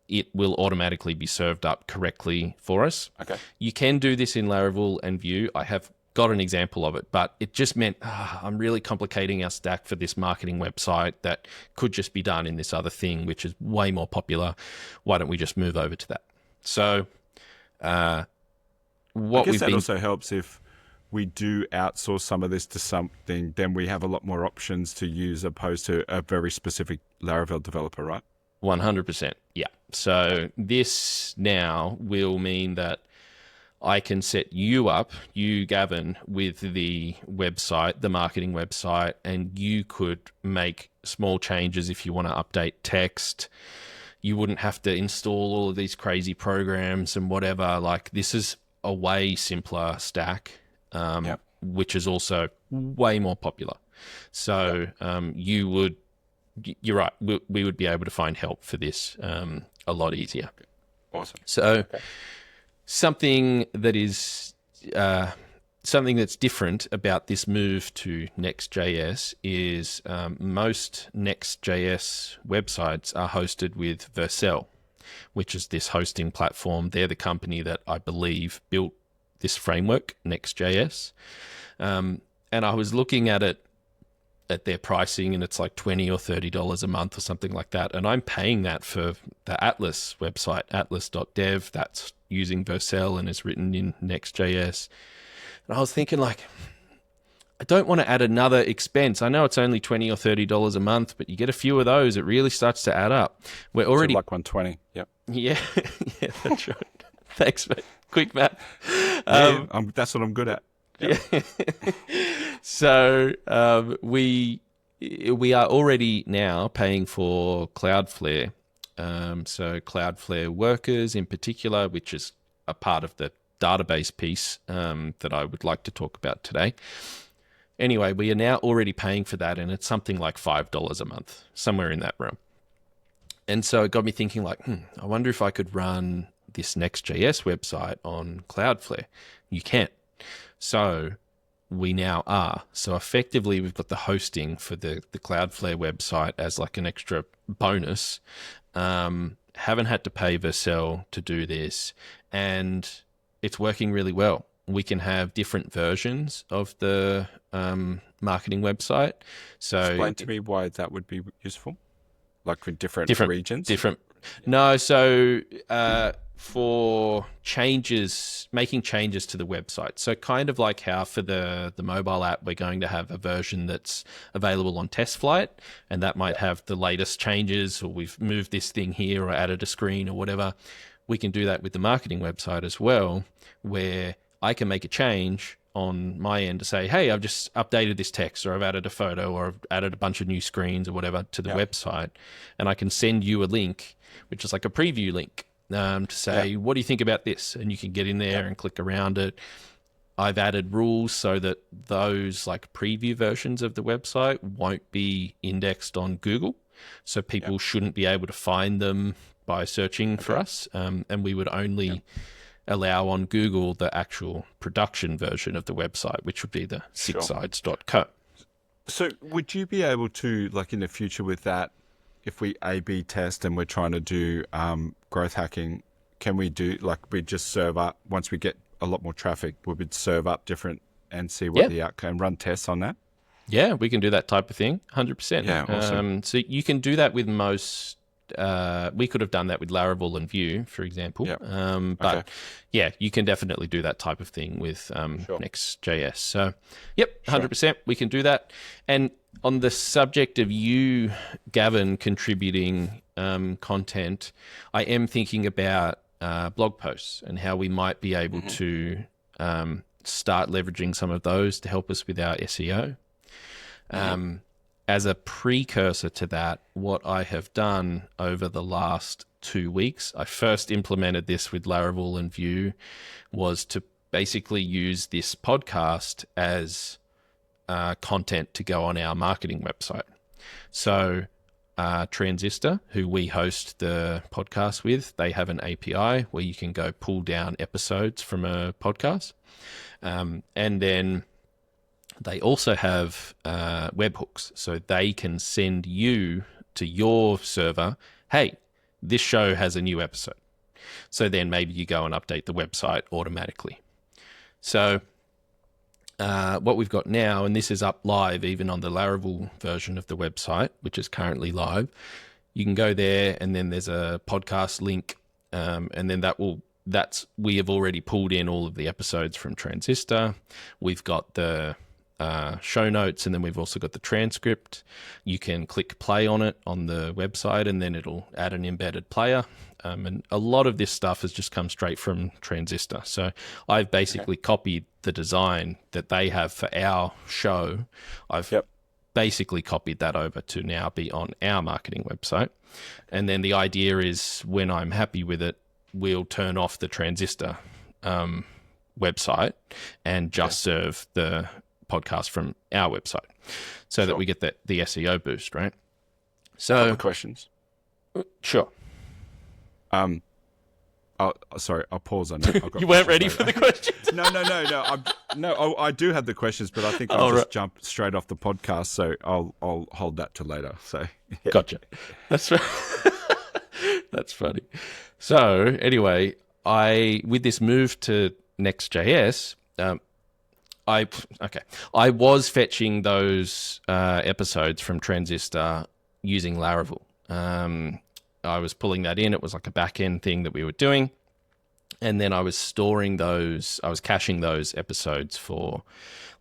it will automatically be served up correctly for us. Okay. You can do this in Laravel and Vue. I have got an example of it, but it just meant I'm really complicating our stack for this marketing website that could just be done in this other thing, which is way more popular. Why don't we just move over to that? So I guess that also helps if we do outsource some of this to something, then we have a lot more options to use opposed to a very specific Laravel developer, right? 100%. Yeah. So this now will mean that I can set you up, you, Gavin, with the website, the marketing website, and you could make small changes if you want to update text. You wouldn't have to install all of these crazy programs and whatever. Like, this is a way simpler stack, which is also way more popular. So you're right, we would be able to find help for this a lot easier. Awesome. So something that is something that's different about this move to Next.js is most Next.js websites are hosted with Vercel, which is this hosting platform. They're the company that I believe built this framework, Next.js. And I was looking at it, at their pricing, and it's like $20 or $30 a month or something like that. And I'm paying that for the Atlas website, atlas.dev, that's using Vercel and is written in Next.js. And I was thinking, like, I don't want to add another expense. I know it's only $20 or $30 a month, but you get a few of those, it really starts to add up. We're already like 120. Yep. Yeah, that's right. Thanks, mate. Quick math. That's what I'm good at. Yep. Yeah. So we are already now paying for Cloudflare. So Cloudflare Workers in particular, which is a part of the database piece that I would like to talk about today. Anyway, we are now already paying for that, and it's something like $5 a month, somewhere in that realm. And so it got me thinking, like, I wonder if I could run this Next.js website on Cloudflare. You can't. So we now are. So effectively, we've got the hosting for the Cloudflare website as like an extra bonus. Haven't had to pay Vercel to do this, and it's working really well. We can have different versions of the marketing website. So Explain to me why that would be useful, like with different regions. No, so for making changes to the website. So kind of like how for the mobile app, we're going to have a version that's available on test flight, and that might have the latest changes, or we've moved this thing here or added a screen or whatever. We can do that with the marketing website as well, where I can make a change on my end to say, hey, I've just updated this text, or I've added a photo, or I've added a bunch of new screens or whatever to the website. And I can send you a link, which is like a preview link, to say, what do you think about this? And you can get in there and click around it. I've added rules so that those like preview versions of the website won't be indexed on Google. So people shouldn't be able to find them by searching for us. And we would only allow on Google the actual production version of the website, which would be the SixSides.co. So would you be able to, like in the future with that, if we A/B test and we're trying to do growth hacking, can we do, like we just serve up, once we get a lot more traffic, we would serve up different and see what the outcome, run tests on that? Yeah, we can do that type of thing, 100%. Yeah, awesome. So you can do that with most. We could have done that with Laravel and Vue, for example. But you can definitely do that type of thing with Next.js. So, 100%, we can do that. And on the subject of you, Gavin, contributing content, I am thinking about blog posts and how we might be able to start leveraging some of those to help us with our SEO. As a precursor to that, what I have done over the last 2 weeks, I first implemented this with Laravel and Vue, was to basically use this podcast as content to go on our marketing website. So Transistor, who we host the podcast with, they have an API where you can go pull down episodes from a podcast. And then they also have webhooks, so they can send you to your server, hey, this show has a new episode. So then maybe you go and update the website automatically. So what we've got now, and this is up live even on the Laravel version of the website, which is currently live, you can go there and then there's a podcast link, and then we have already pulled in all of the episodes from Transistor. We've got the show notes, and then we've also got the transcript. You can click play on it on the website, and then it'll add an embedded player. And a lot of this stuff has just come straight from Transistor. So I've basically copied the design that they have for our show. I've basically copied that over to now be on our marketing website. And then the idea is when I'm happy with it, we'll turn off the Transistor website and just serve the podcast from our website so that we get the SEO boost, right? So, couple of questions. Sure. Sorry, I'll pause on that. You weren't ready for the questions? No. I do have the questions, but I think I'll just jump straight off the podcast, so I'll hold that to later. So Gotcha. That's right. That's funny. So anyway, with this move to Next.js, I was fetching those episodes from Transistor using Laravel. I was pulling that in. It was like a back-end thing that we were doing. And then I was caching those episodes for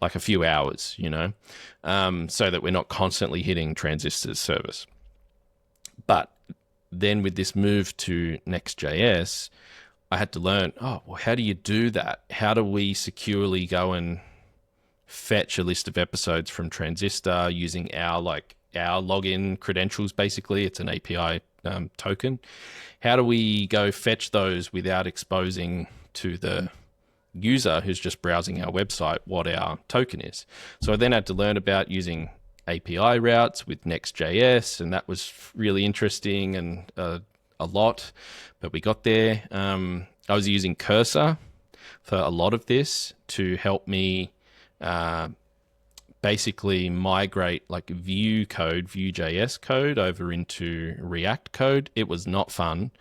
like a few hours, so that we're not constantly hitting Transistor's service. But then with this move to Next.js, I had to learn, how do you do that? How do we securely go and fetch a list of episodes from Transistor using our login credentials? Basically, it's an API token. How do we go fetch those without exposing to the user who's just browsing our website what our token is? So I then had to learn about using API routes with Next.js, and that was really interesting and a lot, but we got there. I was using Cursor for a lot of this to help me basically migrate like Vue.js code over into React code. It was not fun,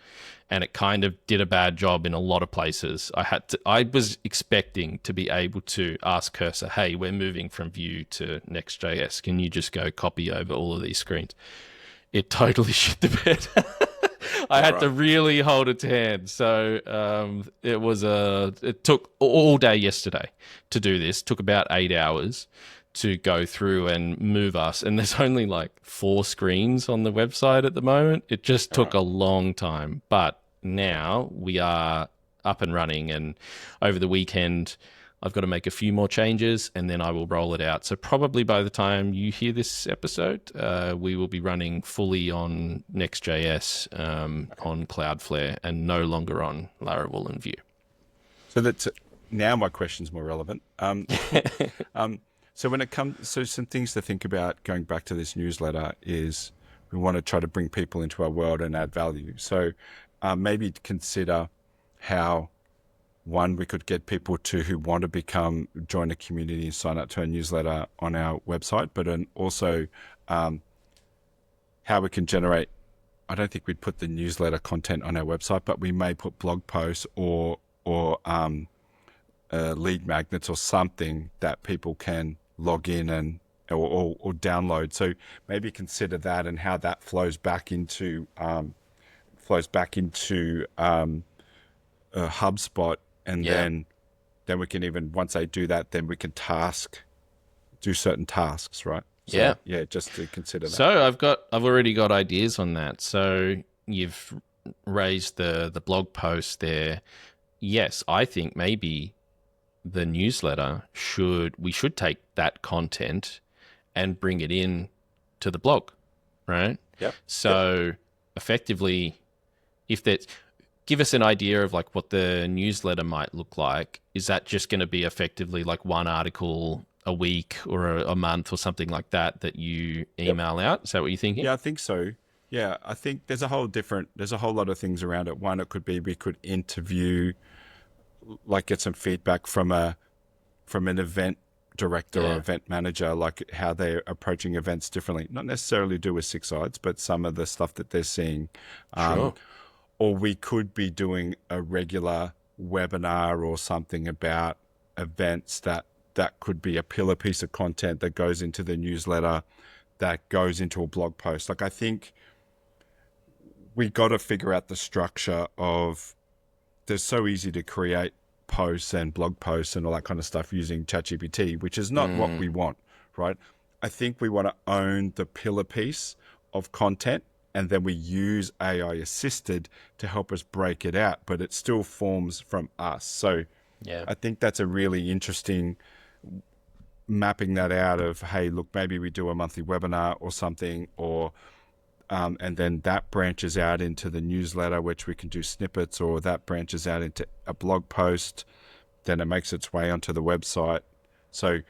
and it kind of did a bad job in a lot of places. I was expecting to be able to ask Cursor, hey, we're moving from Vue to Next.js. Can you just go copy over all of these screens? It totally shit the bed. I had to really hold its hand. So it took all day yesterday to do this. It took about 8 hours to go through and move us. And there's only like 4 screens on the website at the moment. It just took a long time. But now we are up and running. And over the weekend, I've got to make a few more changes and then I will roll it out. So probably by the time you hear this episode, we will be running fully on Next.js, on Cloudflare, and no longer on Laravel and Vue. So that's now my question's more relevant. So when it comes, so some things to think about going back to this newsletter is we want to try to bring people into our world and add value. So maybe consider how, one, we could get people who want to join a community and sign up to a newsletter on our website, but then also how we can generate, I don't think we'd put the newsletter content on our website, but we may put blog posts or lead magnets or something that people can log in and or download. So maybe consider that and how that flows back into HubSpot, and then we can even, once they do that, then we can do certain tasks, right? So, just to consider that. So I've already got ideas on that. So you've raised the blog post there. Yes, I think maybe the newsletter we should take that content and bring it in to the blog, right? Yep. So effectively, give us an idea of like what the newsletter might look like. Is that just going to be effectively like one article a week or a month or something like that you email out? Is that what you're thinking? Yeah, I think so. Yeah, I think there's a whole lot of things around it. One, it could be we could interview, like get some feedback from an event director or event manager, like how they're approaching events differently. Not necessarily do with SixSides, but some of the stuff that they're seeing. Sure. Or we could be doing a regular webinar or something about events that could be a pillar piece of content that goes into the newsletter, that goes into a blog post. Like, I think we got to figure out the structure of, they're so easy to create posts and blog posts and all that kind of stuff using ChatGPT, which is not what we want, right? I think we want to own the pillar piece of content, and then we use AI assisted to help us break it out, but it still forms from us. So I think that's a really interesting mapping that out of, hey, look, maybe we do a monthly webinar or something, or and then that branches out into the newsletter, which we can do snippets, or that branches out into a blog post. Then it makes its way onto the website. So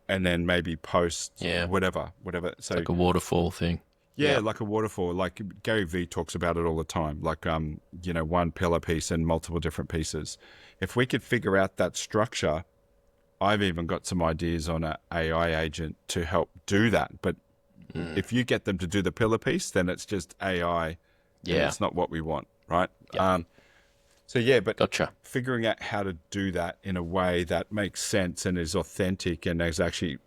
and then maybe post whatever. So like a waterfall thing. Yeah, like a waterfall. Like Gary Vee talks about it all the time. Like, one pillar piece and multiple different pieces. If we could figure out that structure, I've even got some ideas on an AI agent to help do that. But if you get them to do the pillar piece, then it's just AI. Yeah. It's not what we want, right? Yep. But gotcha. Figuring out how to do that in a way that makes sense and is authentic and is actually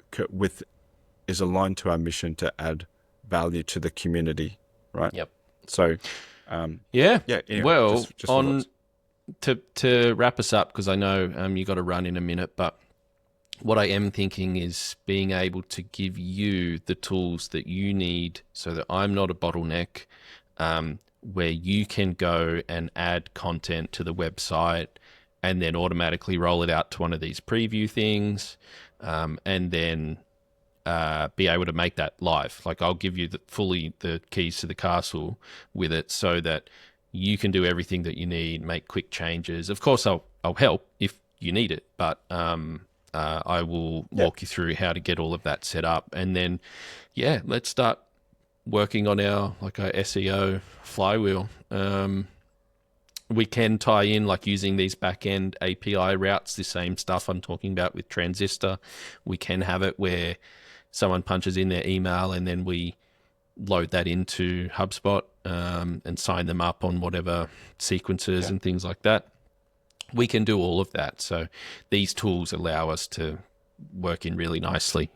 is aligned to our mission to add value to the community, right? Yep. So, Anyway, well, just to wrap us up, because I know you got to run in a minute, but what I am thinking is being able to give you the tools that you need so that I'm not a bottleneck, where you can go and add content to the website and then automatically roll it out to one of these preview things, and then be able to make that live. Like, I'll give you the keys to the castle with it so that you can do everything that you need, make quick changes. Of course, I'll help if you need it, but I will walk you through how to get all of that set up. And then, let's start working on our SEO flywheel. We can tie in like using these back-end API routes, the same stuff I'm talking about with Transistor. We can have it where someone punches in their email and then we load that into HubSpot and sign them up on whatever sequences and things like that. We can do all of that. So these tools allow us to work in really nicely.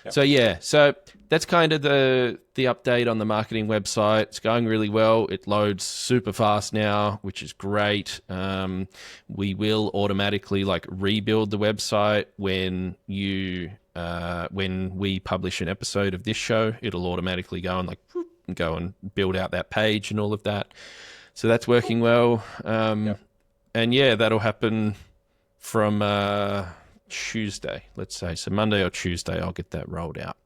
So that's kind of the update on the marketing website. It's going really well. It loads super fast now, which is great. We will automatically like rebuild the website when we publish an episode of this show. It'll automatically go and build out that page and all of that. So that's working well. And yeah, that'll happen from Tuesday, let's say. So Monday or Tuesday, I'll get that rolled out.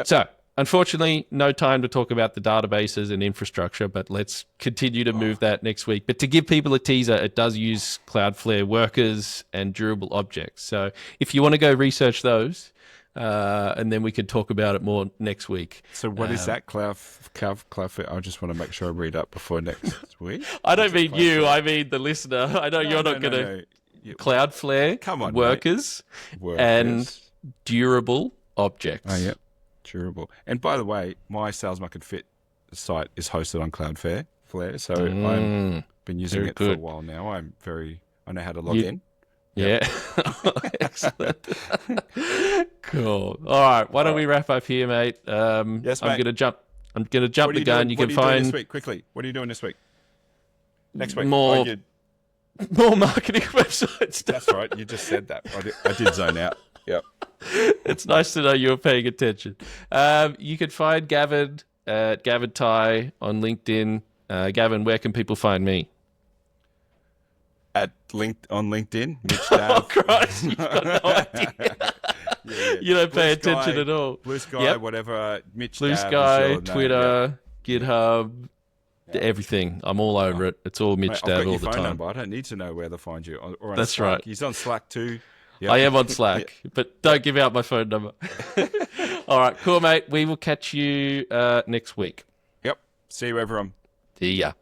So unfortunately, no time to talk about the databases and infrastructure, but let's continue to move that next week. But to give people a teaser, it does use Cloudflare workers and durable objects. So if you want to go research those, and then we could talk about it more next week. So what is that, Cloudflare? I just want to make sure I read up before next week. I don't mean you, I mean the listener. I know you're not going to... Cloudflare, come on, workers, and durable objects. Oh, yeah, durable. And by the way, my Sales Market Fit site is hosted on Cloudflare, so I've been using it for a while now. I know how to log in. Yeah. Excellent. Cool. All right. Why don't we wrap up here, mate? Yes, mate. I'm gonna jump the gun. You can find. What are you doing this week? Quickly. What are you doing this week? Next week. More marketing website stuff. That's right. You just said that. I did zone out. Yep. It's nice to know you're paying attention. You can find Gavin at Gavin Tai on LinkedIn. Gavin, where can people find me? On LinkedIn, Mitch Dav. Oh, Christ, you've got no idea. You don't pay attention at all. Blue Sky, whatever. Mitch Blue Dav, Sky, Twitter, GitHub, everything. I'm all over it. It's all Mitch Dav all the time. Number. I don't need to know where to find you. Or on That's Slack. Right. He's on Slack too. Yep. I am on Slack, but don't give out my phone number. All right, cool, mate. We will catch you next week. Yep. See you, everyone. See ya.